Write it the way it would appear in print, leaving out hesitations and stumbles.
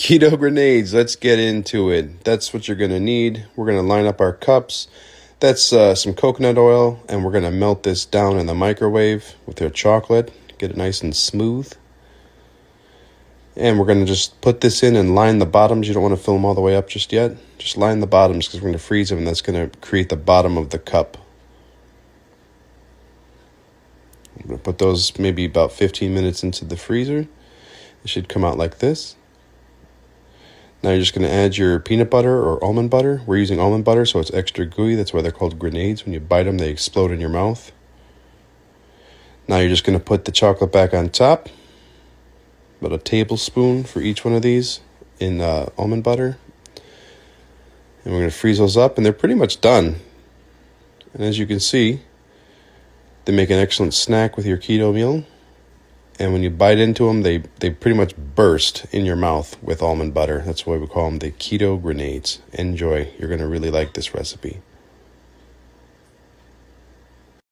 Keto grenades, let's get into it. That's what you're going to need. We're going to line up our cups. That's some coconut oil, and we're going to melt this down in the microwave with your chocolate. Get it nice and smooth. And we're going to just put this in and line the bottoms. You don't want to fill them all the way up just yet. Just line the bottoms because we're going to freeze them, and that's going to create the bottom of the cup. I'm going to put those maybe about 15 minutes into the freezer. It should come out like this. Now you're just going to add your peanut butter or almond butter. We're using almond butter, so it's extra gooey. That's why they're called grenades. When you bite them, they explode in your mouth. Now you're just going to put the chocolate back on top. About a tablespoon for each one of these in almond butter. And we're going to freeze those up, and they're pretty much done. And as you can see, they make an excellent snack with your keto meal. And when you bite into them, they pretty much burst in your mouth with almond butter. That's why we call them the keto grenades. Enjoy. You're going to really like this recipe.